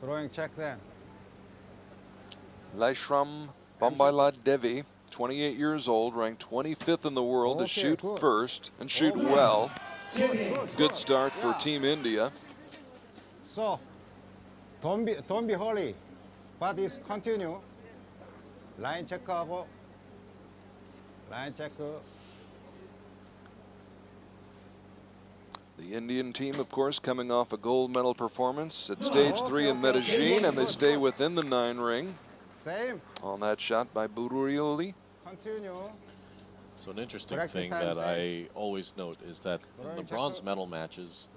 Drawing check then. Laishram Bambaila Devi, 28 years old, ranked 25th in the world to shoot first and shoot well. Good start for Team India. So, don't be hurry, but it's continue. Line check 하고, line check. The Indian team, of course, coming off a gold medal performance at stage 3 in Medellin, and they stay within the 9 ring. Same. On that shot by Buruyoli. Continue. So an interesting thing that I always note is that in the bronze medal matches,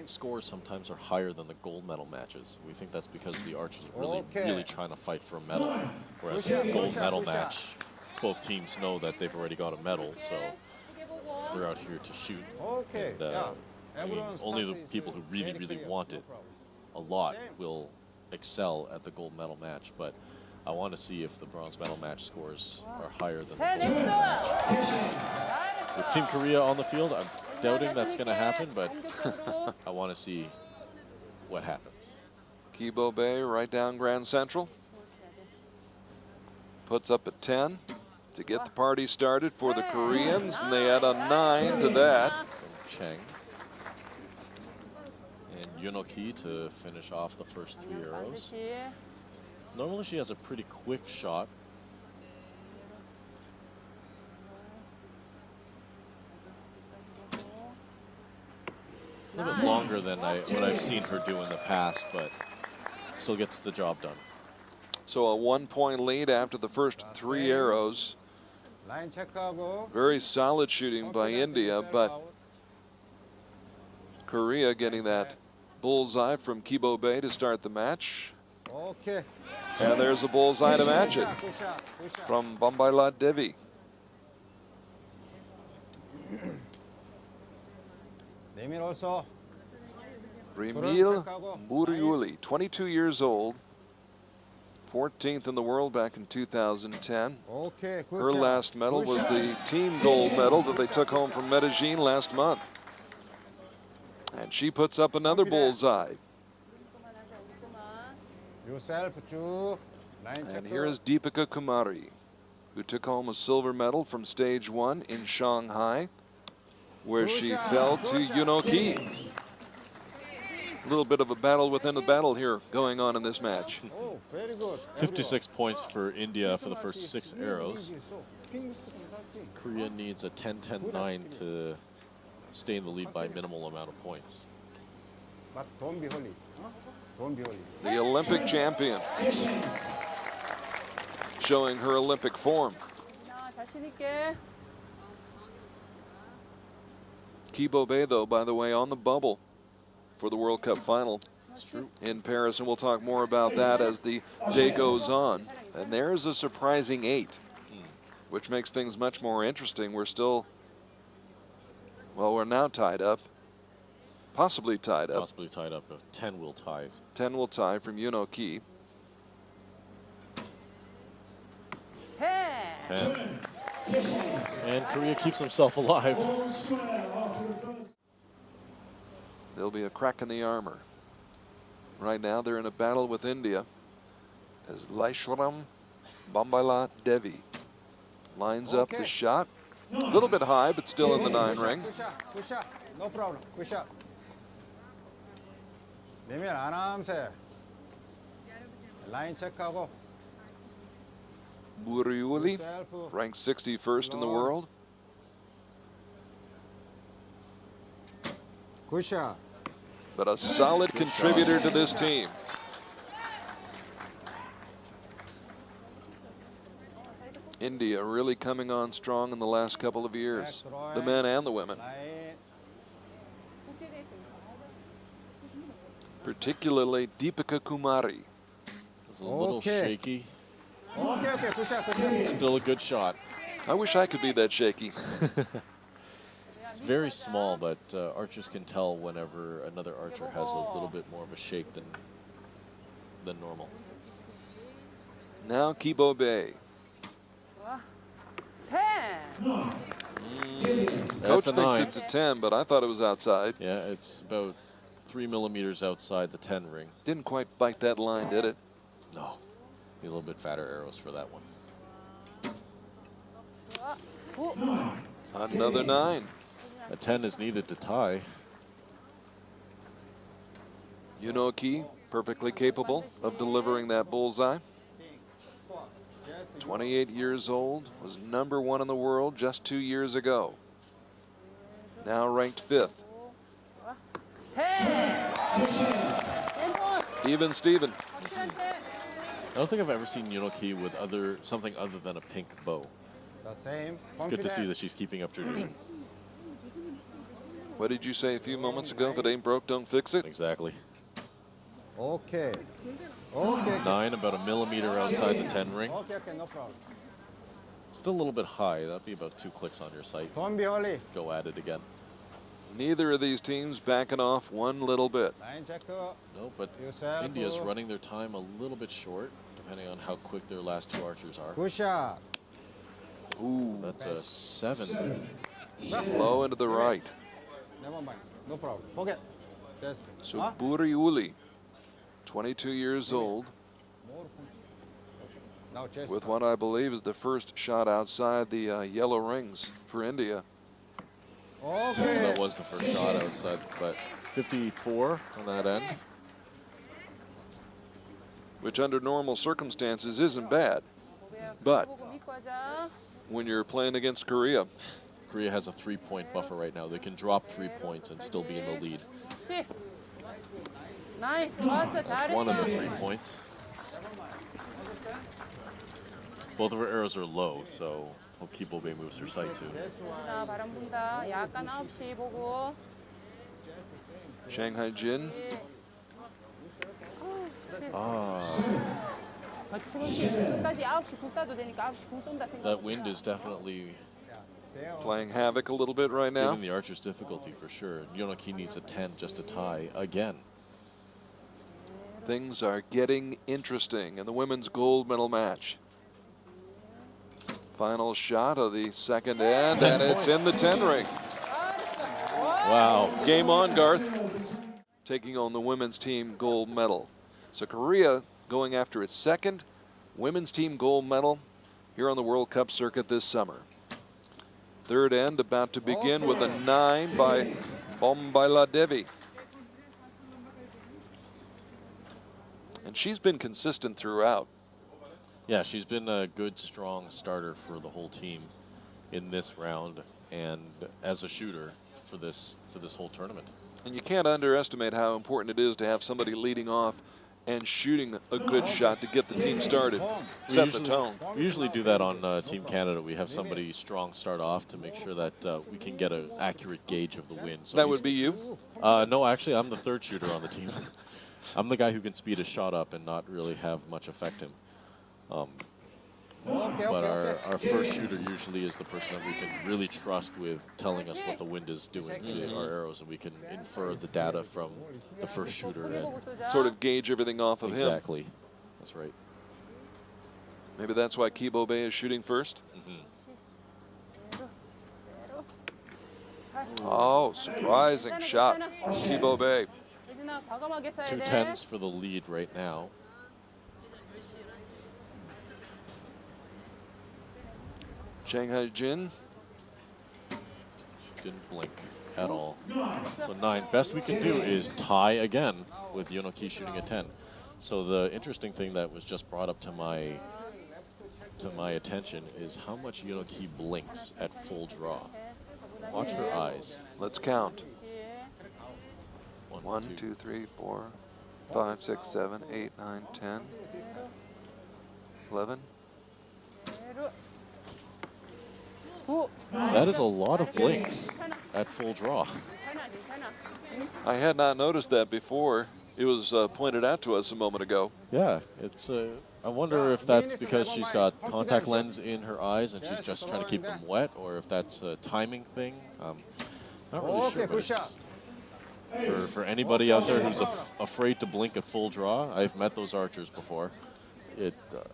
scores sometimes are higher than the gold medal matches. We think that's because the archers are really trying to fight for a medal. Whereas in a gold medal match, both teams know that they've already got a medal, so they're out here to shoot. And, I mean, only the people who really want it a lot will excel at the gold medal match, but I want to see if the bronze medal match scores are higher than the gold medal match. With Team Korea on the field, I'm doubting that's going to happen, but I want to see what happens. Kibo Bay right down Grand Central. Puts up a 10 to get the party started for the Koreans, and they add a 9 to that. From Cheng. And Yunoki to finish off the first 3 arrows. Normally she has a pretty quick shot. A little bit longer than what I've seen her do in the past, but still gets the job done. So a 1-point lead after the first 3 arrows. Very solid shooting by India, but Korea getting that bullseye from Kibo Bay to start the match. And there's a bullseye to match it from Bambaila Devi. Remil Buruyoli, 22 years old, 14th in the world back in 2010. Her last medal was the team gold medal that they took home from Medellin last month. And she puts up another bullseye. And here is Deepika Kumari, who took home a silver medal from stage 1 in Shanghai, where she fell to Yunoki. A little bit of a battle within the battle here going on in this match. 56 points for India for the first 6 arrows. Korea needs a 10-10-9 to stay in the lead by minimal amount of points. But don't be holy. Don't be holy. The Olympic champion, showing her Olympic form. Kibo Bay, though, by the way, on the bubble for the World Cup final in Paris, and we'll talk more about that as the day goes on. And there's a surprising 8, which makes things much more interesting. We're still, well, we're now tied up. Possibly tied up. Possibly tied up. 10 will tie. 10 will tie from Yunoki. 10. And Korea keeps himself alive. There'll be a crack in the armor. Right now they're in a battle with India as Laishram Bambaila Devi lines up the shot. A little bit high, but still in the 9 ring. Good shot. No problem. Good shot. 내면 아나암새. 라인 체크하고. Buruyoli, ranked 61st in the world. Good shot. But a solid contributor to this team. India really coming on strong in the last couple of years, the men and the women. Particularly Deepika Kumari. It was a little shaky. Okay, good shot, good shot. Still a good shot. I wish I could be that shaky. It's very small, but archers can tell whenever another archer has a little bit more of a shake than normal. Now Kibo Bay. That's Coach a thinks 9. it's a 10, but I thought it was outside. Yeah, it's about 3 millimeters outside the 10 ring. Didn't quite bite that line, did it? No. Need a little bit fatter arrows for that one. Another 9. A 10 is needed to tie. Yunoki, perfectly capable of delivering that bullseye. 28 years old, was #1 in the world just 2 years ago. Now ranked 5th. Even Steven. I don't think I've ever seen Yunoki with something other than a pink bow. The same. It's good to see that she's keeping up tradition. What did you say a few moments ago? If it ain't broke, don't fix it. Exactly. Okay. Okay. 9, about a millimeter outside the 10 ring. Okay, no problem. Still a little bit high. That'd be about 2 clicks on your sight. Don't be early. Go at it again. Neither of these teams backing off one little bit. Line check. No, but Yourself. India's running their time a little bit short, depending on how quick their last 2 archers are. Good shot. Ooh, That's a 7. low into the right. Never mind. No problem. Forget. Just. So Buriuli, 22 years old, Now chest. with what I believe is the first shot outside the yellow rings for India. Okay. That was the first shot outside, but 54 on that end. Which under normal circumstances isn't bad. But when you're playing against Korea, Korea has a 3-point buffer right now. They can drop 3 points and still be in the lead. That's one of the 3 points. Both of her arrows are low, so hope Kibobe moves her sight soon. Shanghai Jin. That wind is definitely Playing havoc a little bit right now. giving the archers difficulty for sure. Yunoki needs a 10 just to tie again. Things are getting interesting in the women's gold medal match. Final shot of the second end, and it's in the 10 ring. Wow. Game on, Garth. Taking on the women's team gold medal. So Korea going after its second women's team gold medal here on the World Cup circuit this summer. Third end about to begin with a 9 by Bombaila Devi. And she's been consistent throughout. Yeah, she's been a good, strong starter for the whole team in this round and as a shooter for this whole tournament. And you can't underestimate how important it is to have somebody leading off and shooting a good shot to get the team started, set the tone. We usually do that on Team Canada. We have somebody strong start off to make sure that we can get an accurate gauge of the wind. So That would be you? No, actually, I'm the 3rd shooter on the team. I'm the guy who can speed a shot up and not really have much affect him. But our first shooter usually is the person that we can really trust with telling us what the wind is doing to our arrows, and we can infer the data from the first shooter and Sort of gauge everything off of him. exactly. That's right. Maybe that's why Kibobe is shooting first. Oh, surprising shot, Kibobe. 2 10s for the lead right now. Shanghai Jin. She didn't blink at all. So 9. Best we can do is tie again with Yunoki shooting a 10. So the interesting thing that was just brought up to my attention is how much Yunoki blinks at full draw. Watch her eyes. Let's count. 1, 1, 2, 3, 4, 5, 6, 7, 8, 9, 10, 11. That is a lot of blinks at full draw. I had not noticed that before. It was pointed out to us a moment ago. Yeah, it's. I wonder if that's because she's got contact lens in her eyes and she's just trying to keep them wet, or if that's a timing thing. Not really sure. But it's, for anybody out there who's afraid to blink at full draw, I've met those archers before.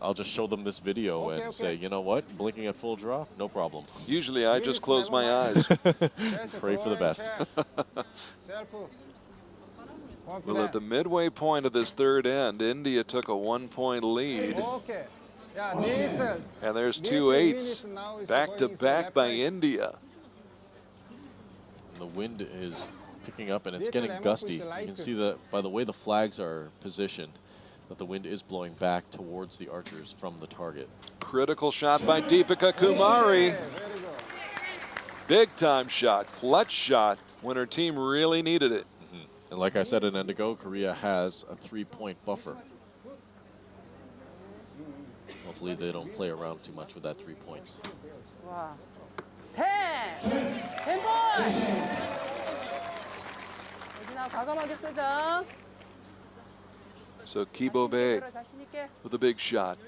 I'll just show them this video and say, you know what, blinking at full draw, no problem. Usually I just close my eyes. Pray for the best. Well, at the midway point of this third end, India took a 1-point lead. Okay. Yeah, And there's 2 eights back to back by India. The wind is picking up and it's getting gusty. You can see that by the way the flags are positioned, that the wind is blowing back towards the archers from the target. Critical shot by Deepika Kumari. Big time shot, clutch shot when her team really needed it. And like I said a minute ago, Korea has a 3-point buffer. Hopefully they don't play around too much with that 3 points. Wow. 10! 10번! 예진아, 과감하게 쏘자. So Kibo Bay with a big shot.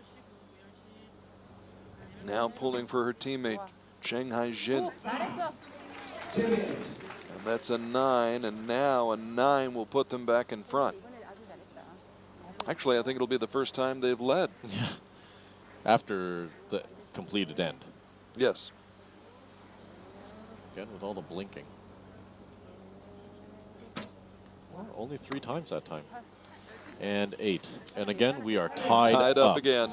Now pulling for her teammate, Cheng Hai-jin. 잘했어. And that's a 9, and now a 9 will put them back in front. Actually, I think it'll be the first time they've led. Yeah. After the completed end. Yes. Again, with all the blinking. Well, only 3 times that time. And 8. And again, we are tied up again.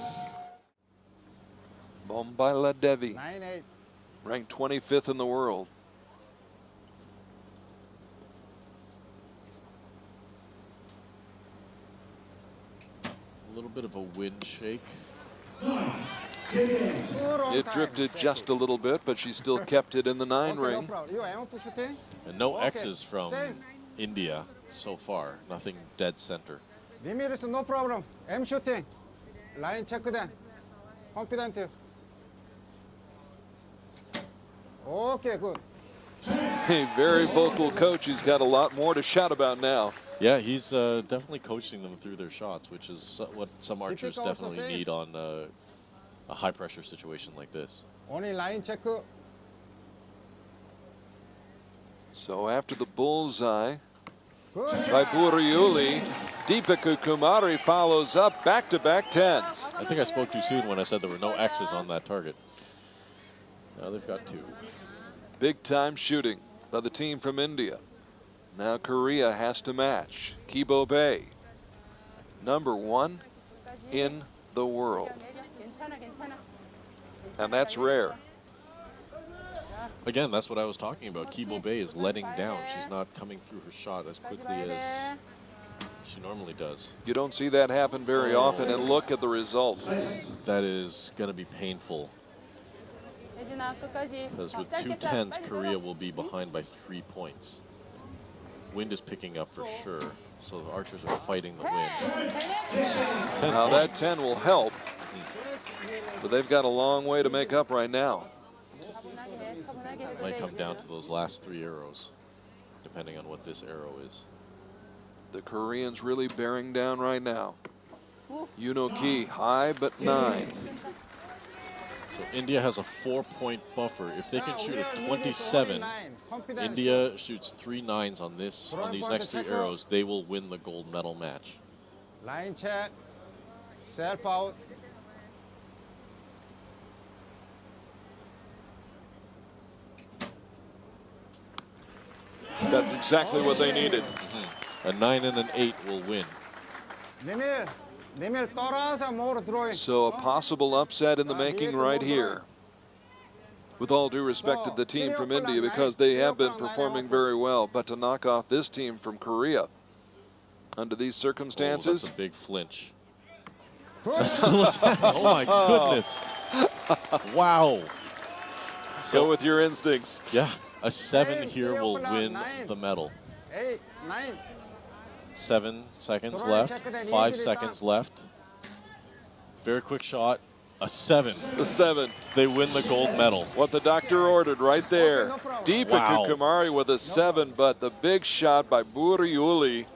Bombaila Devi, 9-8. ranked 25th in the world. A little bit of a wind shake. It drifted just a little bit, but she still kept it in the 9 ring. And no X's from India so far. Nothing dead center. Limit no problem. M shooting. Line check then. Confident. Okay, good. A very vocal coach. He's got a lot more to shout about now. Yeah, he's definitely coaching them through their shots, which is what some archers definitely need on a high-pressure situation like this. Only line check. So after the bullseye Good. by Buriuli, Deepika Kumari follows up back-to-back 10s. I think I spoke too soon when I said there were no X's on that target. Now they've got 2. Big-time shooting by the team from India. Now Korea has to match. Kibo Bay, #1 in the world. And that's rare. Again, that's what I was talking about. Kibo Bay is letting down. She's not coming through her shot as quickly as she normally does. You don't see that happen very often, and look at the result. That is going to be painful. Because with 2 10s, Korea will be behind by 3 points. Wind is picking up for sure, so the archers are fighting the wind. 10 now that points. 10 will help, but they've got a long way to make up right now. It might come down to those last 3 arrows, depending on what this arrow is. The Koreans really bearing down right now. Yuno Ki, high but 9. So India has a 4-point buffer. If they can shoot a 27, India shoots 3 9s on these next 3 arrows, they will win the gold medal match. Line check. Self out. That's exactly what they needed. A 9 and an 8 will win. So a possible upset in the making right here. With all due respect to the team from India, because they have been performing very well, but to knock off this team from Korea under these circumstances. Oh, that's a big flinch. That's still a 10. Oh my goodness. Wow. Go with your instincts. Yeah, a 7 here will win the medal. 8, 9. 7 seconds left, 5 seconds left. Very quick shot, a 7. The 7. They win the gold medal. What the doctor ordered right there. Deepika Wow. Kumari with a 7, but the big shot by Buriuli,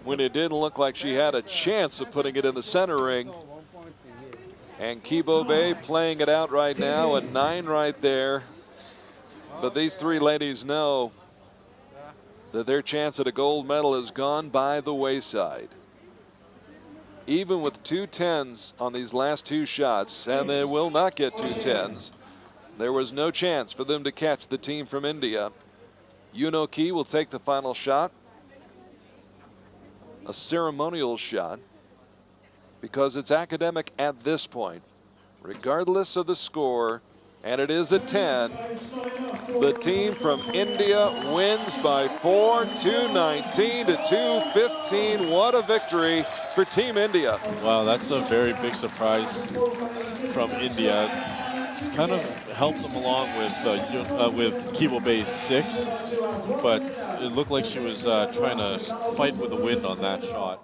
when it didn't look like she had a chance of putting it in the center ring. And Kibo Bay playing it out right now, a 9 right there. But these 3 ladies know that their chance at a gold medal has gone by the wayside. Even with 2 10s on these last 2 shots, and they will not get 2 10s, there was no chance for them to catch the team from India. Yuno Ki will take the final shot. A ceremonial shot, because it's academic at this point, regardless of the score, and it is a 10. The team from India wins by 4, 219 to 215. What a victory for Team India. Wow, that's a very big surprise from India. Kind of helped them along with Kibo Bay's 6, but it looked like she was trying to fight with the wind on that shot.